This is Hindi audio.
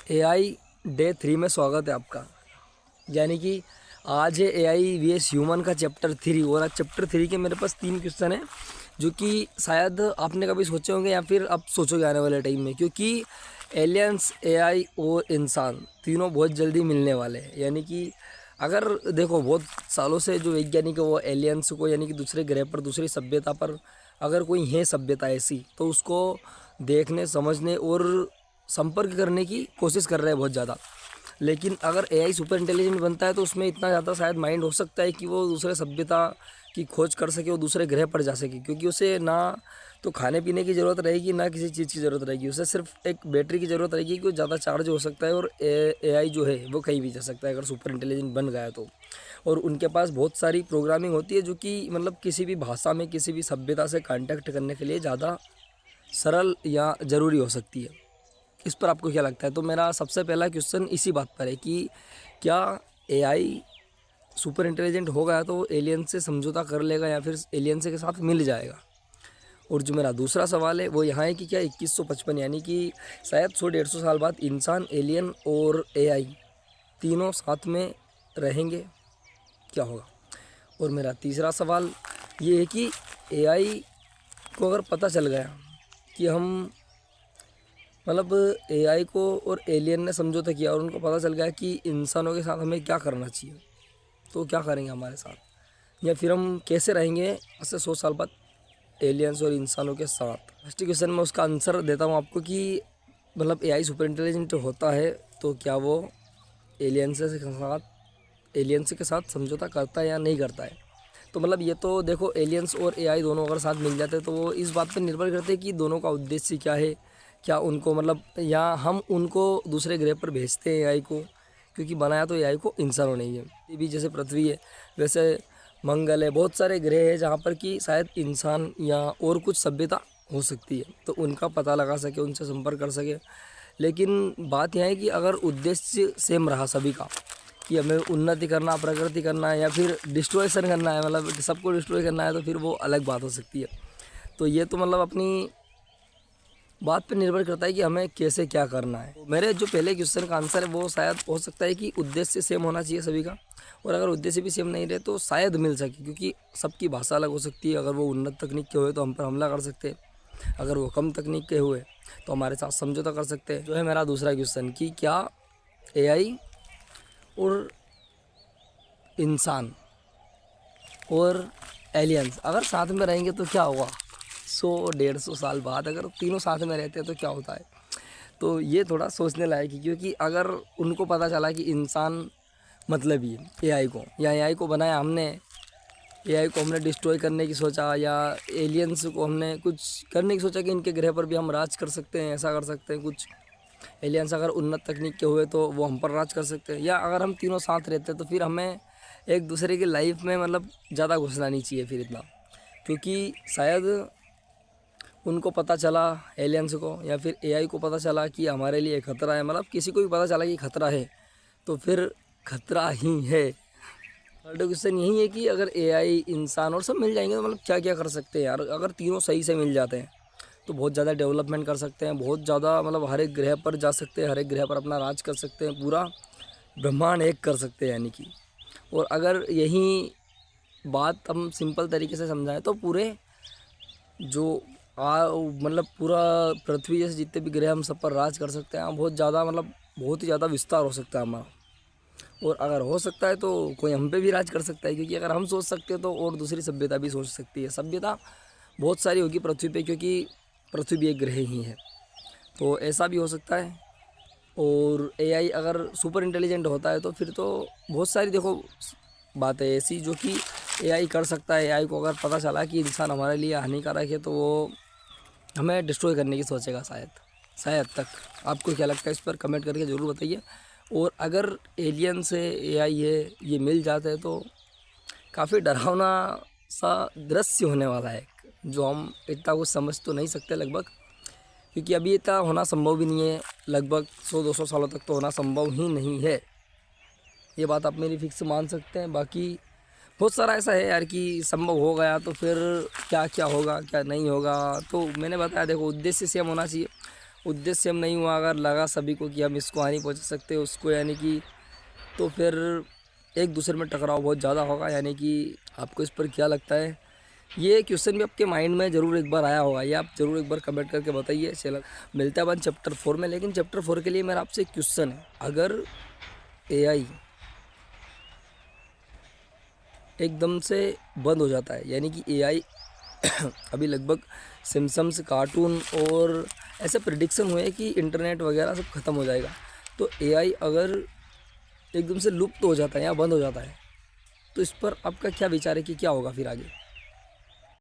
एआई डे 3 में स्वागत है आपका। यानी कि आज है एआई वीएस ह्यूमन का चैप्टर 3 और आज चैप्टर 3 के मेरे पास 3 क्वेश्चन हैं जो कि शायद आपने कभी सोचे होंगे या फिर अब सोचोगे आने वाले टाइम में, क्योंकि एलियंस, एआई और इंसान तीनों बहुत जल्दी मिलने वाले हैं। यानी कि अगर देखो, बहुत सालों से जो वैज्ञानिक है वो एलियंस को, यानी कि दूसरे ग्रह पर, दूसरी सभ्यता पर अगर कोई है सभ्यता ऐसी, तो उसको देखने, समझने और संपर्क करने की कोशिश कर रहे हैं बहुत ज़्यादा। लेकिन अगर एआई सुपर इंटेलिजेंट बनता है तो उसमें इतना ज़्यादा शायद माइंड हो सकता है कि वो दूसरे सभ्यता की खोज कर सके, वो दूसरे ग्रह पर जा सके, क्योंकि उसे ना तो खाने पीने की ज़रूरत रहेगी, ना किसी चीज़ की ज़रूरत रहेगी। उसे सिर्फ एक बैटरी की ज़रूरत रहेगी कि वो ज़्यादा चार्ज हो सकता है और एआई जो है वो कहीं भी जा सकता है अगर सुपर इंटेलिजेंट बन गया तो। और उनके पास बहुत सारी प्रोग्रामिंग होती है जो कि मतलब किसी भी भाषा में, किसी भी सभ्यता से कांटेक्ट करने के लिए ज़्यादा सरल या ज़रूरी हो सकती है। इस पर आपको क्या लगता है? तो मेरा सबसे पहला क्वेश्चन इसी बात पर है कि क्या एआई सुपर इंटेलिजेंट हो गया तो एलियन से समझौता कर लेगा या फिर एलियन से के साथ मिल जाएगा? और जो मेरा दूसरा सवाल है वो यहाँ है कि क्या 2155 यानी कि शायद 100-150 साल बाद इंसान, एलियन और एआई तीनों साथ में रहेंगे, क्या होगा? और मेरा तीसरा सवाल ये है कि एआई को अगर पता चल गया कि हम मतलब एआई को और एलियन ने समझौता किया और उनको पता चल गया कि इंसानों के साथ हमें क्या करना चाहिए, तो क्या करेंगे हमारे साथ, या फिर हम कैसे रहेंगे आज से 100 साल बाद एलियंस और इंसानों के साथ? फर्स्ट क्वेश्चन में उसका आंसर देता हूँ आपको कि मतलब एआई सुपर इंटेलिजेंट होता है तो क्या वो एलियंस के साथ समझौता करता है या नहीं करता है। तो मतलब ये तो देखो, एलियंस और एआई दोनों अगर साथ मिल जाते हैं तो वो इस बात पर निर्भर करते हैं कि दोनों का उद्देश्य क्या है। क्या उनको मतलब, या हम उनको दूसरे ग्रह पर भेजते हैं एआई को, क्योंकि बनाया तो एआई को इंसानों ने ही है। ये भी जैसे पृथ्वी है वैसे मंगल है, बहुत सारे ग्रह हैं जहाँ पर कि शायद इंसान या और कुछ सभ्यता हो सकती है, तो उनका पता लगा सके, उनसे संपर्क कर सके। लेकिन बात यह है कि अगर उद्देश्य सेम रहा सभी का कि हमें उन्नति करना, प्रगति करना है या फिर डिस्ट्रॉयसन करना है, मतलब सबको डिस्ट्रॉय करना है, तो फिर वो अलग बात हो सकती है। तो ये तो मतलब अपनी बात पे निर्भर करता है कि हमें कैसे क्या करना है। मेरे जो पहले क्वेश्चन का आंसर है वो शायद हो सकता है कि उद्देश्य सेम होना चाहिए सभी का, और अगर उद्देश्य भी सेम नहीं रहे तो शायद मिल सके, क्योंकि सबकी भाषा अलग हो सकती है। अगर वो उन्नत तकनीक के हुए तो हम पर हमला कर सकते हैं, अगर वो कम तकनीक के हुए तो हमारे साथ समझौता कर सकते हैं। जो है मेरा दूसरा क्वेश्चन कि क्या एआई और इंसान और एलियंस अगर साथ में रहेंगे तो क्या होगा 100-150 साल बाद, अगर तीनों साथ में रहते हैं तो क्या होता है? तो ये थोड़ा सोचने लायक है, क्योंकि अगर उनको पता चला कि इंसान मतलब ये एआई को, या एआई को बनाया हमने, एआई को हमने डिस्ट्रॉय करने की सोचा, या एलियंस को हमने कुछ करने की सोचा कि इनके ग्रह पर भी हम राज कर सकते हैं, ऐसा कर सकते हैं कुछ। एलियंस अगर उन्नत तकनीक के हुए तो वो हम पर राज कर सकते हैं, या अगर हम तीनों साथ रहते हैं तो फिर हमें एक दूसरे की लाइफ में मतलब ज़्यादा घुसना नहीं चाहिए फिर इतना, क्योंकि शायद उनको पता चला, एलियंस को या फिर एआई को पता चला कि हमारे लिए खतरा है, मतलब किसी को भी पता चला कि खतरा है तो फिर खतरा ही है। थर्ड क्वेश्चन यही है कि अगर एआई, इंसान और सब मिल जाएंगे तो मतलब क्या क्या कर सकते हैं यार। अगर तीनों सही से मिल जाते हैं तो बहुत ज़्यादा डेवलपमेंट कर सकते हैं, बहुत ज़्यादा मतलब हर एक ग्रह पर जा सकते हैं, हर एक ग्रह पर अपना राज कर सकते हैं, पूरा ब्रह्मांड एक कर सकते हैं यानी कि। और अगर यही बात हम सिंपल तरीके से समझाएं तो पूरे जो मतलब पूरा पृथ्वी जैसे जितने भी ग्रह हम सब पर राज कर सकते हैं, बहुत ज़्यादा मतलब बहुत ही ज़्यादा विस्तार हो सकता है हमारा। और अगर हो सकता है तो कोई हम पे भी राज कर सकता है, क्योंकि अगर हम सोच सकते हैं तो और दूसरी सभ्यता भी सोच सकती है। सभ्यता बहुत सारी होगी पृथ्वी पे, क्योंकि पृथ्वी भी एक ग्रह ही है, तो ऐसा भी हो सकता है। और एआई अगर सुपर इंटेलिजेंट होता है तो फिर तो बहुत सारी देखो बातें ऐसी जो कि एआई कर सकता है। एआई को अगर पता चला कि इंसान हमारे लिए हानिकारक है तो वो हमें डिस्ट्रॉय करने की सोचेगा शायद तक। आपको क्या लगता है इस पर कमेंट करके ज़रूर बताइए। और अगर एलियन से एआई है ये मिल जाते हैं तो काफ़ी डरावना सा दृश्य होने वाला है, जो हम इतना कुछ समझ तो नहीं सकते लगभग, क्योंकि अभी इतना होना संभव भी नहीं है। लगभग 100-200 सालों तक तो होना संभव ही नहीं है, ये बात आप मेरी फिक्स मान सकते हैं। बाकी बहुत सारा ऐसा है यार कि संभव हो गया तो फिर क्या क्या होगा, क्या नहीं होगा। तो मैंने बताया देखो, उद्देश्य सेम होना चाहिए उद्देश्य हम नहीं हुआ, अगर लगा सभी को कि हम इसको हानि पहुंचा सकते हैं उसको, यानी कि तो फिर एक दूसरे में टकराव बहुत ज़्यादा होगा। यानी कि आपको इस पर क्या लगता है? ये क्वेश्चन भी आपके माइंड में ज़रूर एक बार आया होगा, ये आप ज़रूर एक बार कमेंट करके बताइए। चलो मिलता है अपन चैप्टर 4 में, लेकिन चैप्टर 4 के लिए मेरा आपसे एक क्वेश्चन है। अगर एआई एकदम से बंद हो जाता है, यानी कि एआई अभी लगभग सिम्पसन्स, कार्टून और ऐसे प्रिडिक्शन हुए कि इंटरनेट वगैरह सब खत्म हो जाएगा, तो एआई अगर एकदम से लुप्त हो जाता है या बंद हो जाता है, तो इस पर आपका क्या विचार है कि क्या होगा फिर आगे?